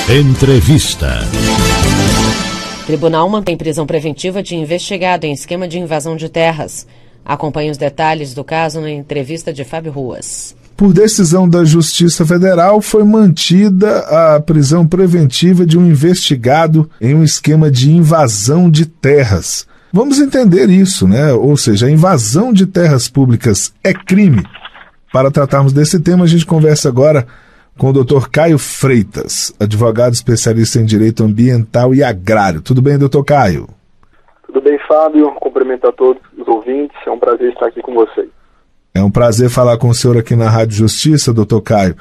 Entrevista. Tribunal mantém prisão preventiva de investigado em esquema de invasão de terras. Acompanhe os detalhes do caso na entrevista de Fábio Ruas. Por decisão da Justiça Federal, foi mantida a prisão preventiva de um investigado em um esquema de invasão de terras. Vamos entender isso, né? Ou seja, a invasão de terras públicas é crime. Para tratarmos desse tema, a gente conversa agora com o Dr. Caio Freitas, advogado especialista em Direito Ambiental e Agrário. Tudo bem, Dr. Caio? Tudo bem, Fábio. Cumprimento a todos os ouvintes. É um prazer estar aqui com vocês. É um prazer falar com o senhor aqui na Rádio Justiça, Dr. Caio.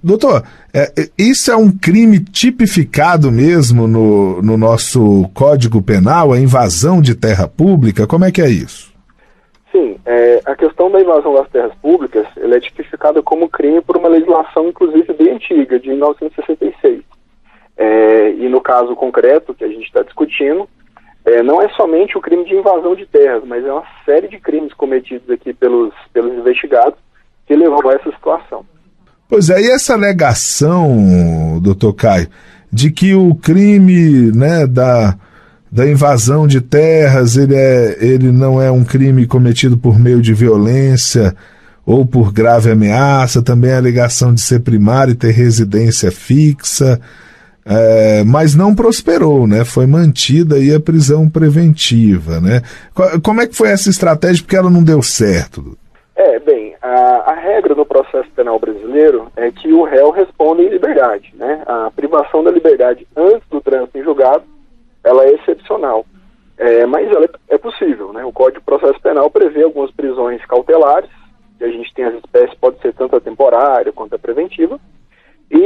Doutor, isso é um crime tipificado mesmo no nosso Código Penal, a invasão de terra pública? Como é que é isso? Sim, a questão da invasão das terras públicas, ela é tipificada como crime por uma legislação, inclusive, bem antiga, de 1966. E no caso concreto que a gente está discutindo, não é somente o crime de invasão de terras, mas é uma série de crimes cometidos aqui pelos investigados que levou a essa situação. Pois é, e essa alegação, doutor Caio, de que o crime, né, da invasão de terras, ele não é um crime cometido por meio de violência ou por grave ameaça, também a alegação de ser primário e ter residência fixa, mas não prosperou, né? Foi mantida aí a prisão preventiva, né? Como é que foi essa estratégia, porque ela não deu certo? A regra no processo penal brasileiro é que o réu responde em liberdade, né? A privação da liberdade antes do trânsito em julgado, ela é excepcional, mas ela é possível, né? O Código de Processo Penal prevê algumas prisões cautelares, que a gente tem as espécies, pode ser tanto a temporária quanto a preventiva, e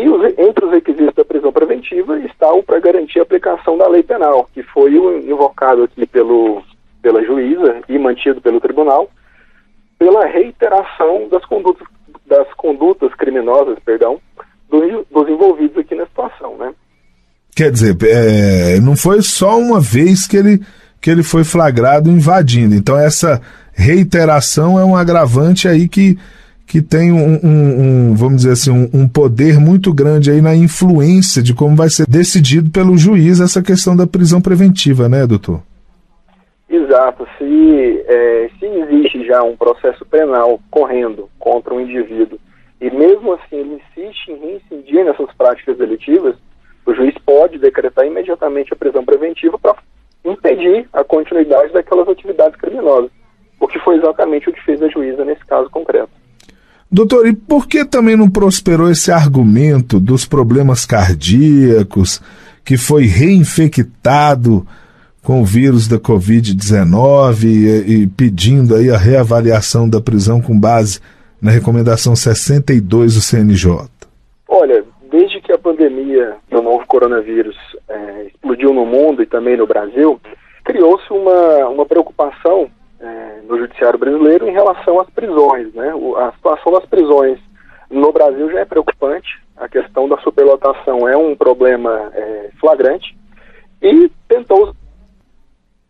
entre os requisitos da prisão preventiva está o para garantir a aplicação da lei penal, que foi invocado aqui pela juíza e mantido pelo tribunal, pela reiteração das condutas criminosas, dos envolvidos aqui na situação, né? Quer dizer, não foi só uma vez que ele foi flagrado invadindo. Então essa reiteração é um agravante aí que tem vamos dizer assim, um poder muito grande aí na influência de como vai ser decidido pelo juiz essa questão da prisão preventiva, né, doutor? Exato. Se existe já um processo penal correndo contra um indivíduo e mesmo assim ele insiste em reincidir nessas práticas delitivas, o juiz pode decretar imediatamente a prisão preventiva para impedir a continuidade daquelas atividades criminosas, o que foi exatamente o que fez a juíza nesse caso concreto. Doutor, e por que também não prosperou esse argumento dos problemas cardíacos, que foi reinfectado com o vírus da Covid-19 e pedindo aí a reavaliação da prisão com base na recomendação 62 do CNJ? Olha, desde que a pandemia do novo coronavírus explodiu no mundo e também no Brasil, criou-se uma preocupação no judiciário brasileiro em relação às prisões, né? A situação das prisões no Brasil já é preocupante, a questão da superlotação é um problema flagrante e tentou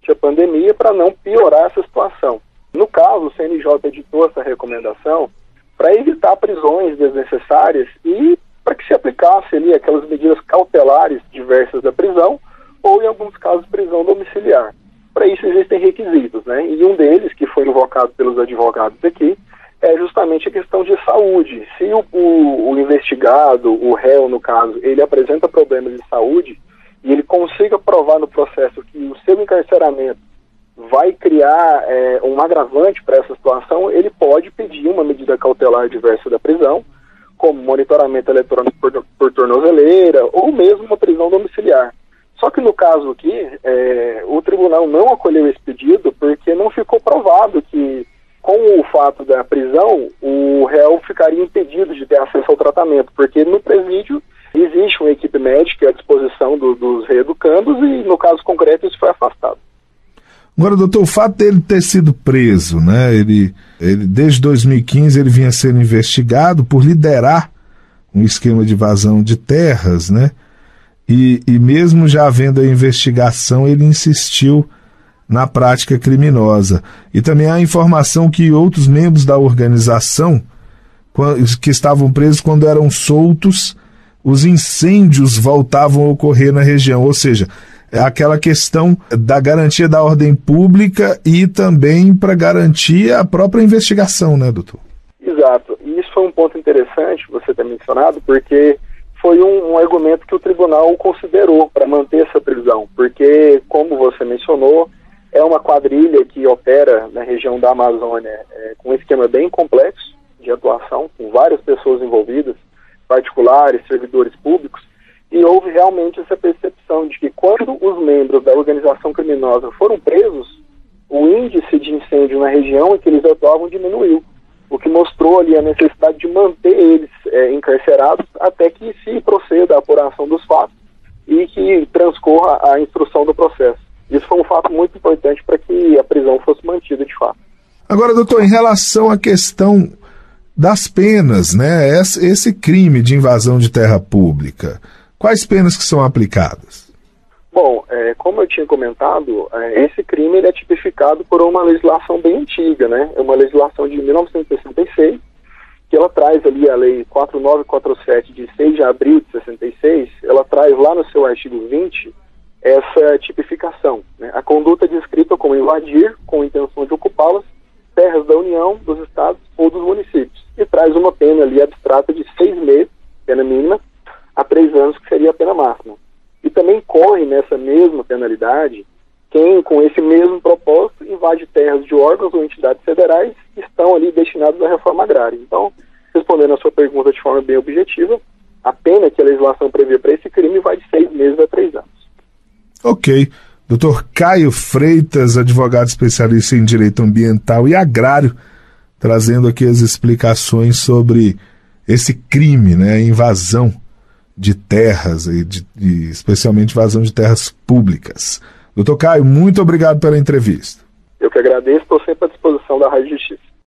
a pandemia para não piorar essa situação. No caso, o CNJ editou essa recomendação para evitar prisões desnecessárias e para que se aplicasse ali aquelas medidas cautelares diversas da prisão ou, em alguns casos, prisão domiciliar. Para isso existem requisitos, né? E um deles, que foi invocado pelos advogados aqui, é justamente a questão de saúde. Se o investigado, o réu no caso, ele apresenta problemas de saúde e ele consiga provar no processo que o seu encarceramento vai criar um agravante para essa situação, ele pode pedir uma medida cautelar diversa da prisão, como monitoramento eletrônico por tornozeleira ou mesmo uma prisão domiciliar. Só que no caso aqui, o tribunal não acolheu esse pedido porque não ficou provado que, com o fato da prisão, o réu ficaria impedido de ter acesso ao tratamento, porque no presídio existe uma equipe médica à disposição dos reeducandos e, no caso concreto, isso foi afastado. Agora, doutor, o fato dele ter sido preso, né? Ele desde 2015 ele vinha sendo investigado por liderar um esquema de invasão de terras, né? E mesmo já havendo a investigação, ele insistiu na prática criminosa. E também há informação que outros membros da organização que estavam presos, quando eram soltos, os incêndios voltavam a ocorrer na região, ou seja, aquela questão da garantia da ordem pública e também para garantir a própria investigação, né, doutor? Exato, e isso foi um ponto interessante você ter mencionado, porque foi um argumento que o tribunal considerou para manter essa prisão, porque, como você mencionou, é uma quadrilha que opera na região da Amazônia com um esquema bem complexo de atuação, com várias pessoas envolvidas, particulares, servidores públicos, e houve realmente essa percepção de que quando os membros da organização criminosa foram presos, o índice de incêndio na região em que eles atuavam diminuiu, o que mostrou ali a necessidade de manter eles encarcerados até que se proceda a apuração dos fatos e que transcorra a instrução do processo. Isso foi um fato muito importante para que a prisão fosse mantida de fato. Agora, doutor, em relação à questão das penas, né? Esse crime de invasão de terra pública, quais penas que são aplicadas? Bom, como eu tinha comentado, esse crime ele é tipificado por uma legislação bem antiga, né? É uma legislação de 1966, que ela traz ali a Lei 4947 de 6 de abril de 66, ela traz lá no seu artigo 20 essa tipificação, né? A conduta descrita como invadir com intenção de ocupá-las, terras da União, dos Estados ou dos municípios, e traz uma pena ali abstrata de 6 meses, pena mínima, a 3 anos, que seria a pena máxima. E também corre nessa mesma penalidade quem, com esse mesmo propósito, invade terras de órgãos ou entidades federais que estão ali destinados à reforma agrária. Então, respondendo a sua pergunta de forma bem objetiva, a pena que a legislação prevê para esse crime vai de 6 meses a 3 anos. Ok. Dr. Caio Freitas, advogado especialista em direito ambiental e agrário, trazendo aqui as explicações sobre esse crime, né, a invasão de terras, e especialmente invasão de terras públicas. Dr. Caio, muito obrigado pela entrevista. Eu que agradeço, estou sempre à disposição da Rádio Justiça.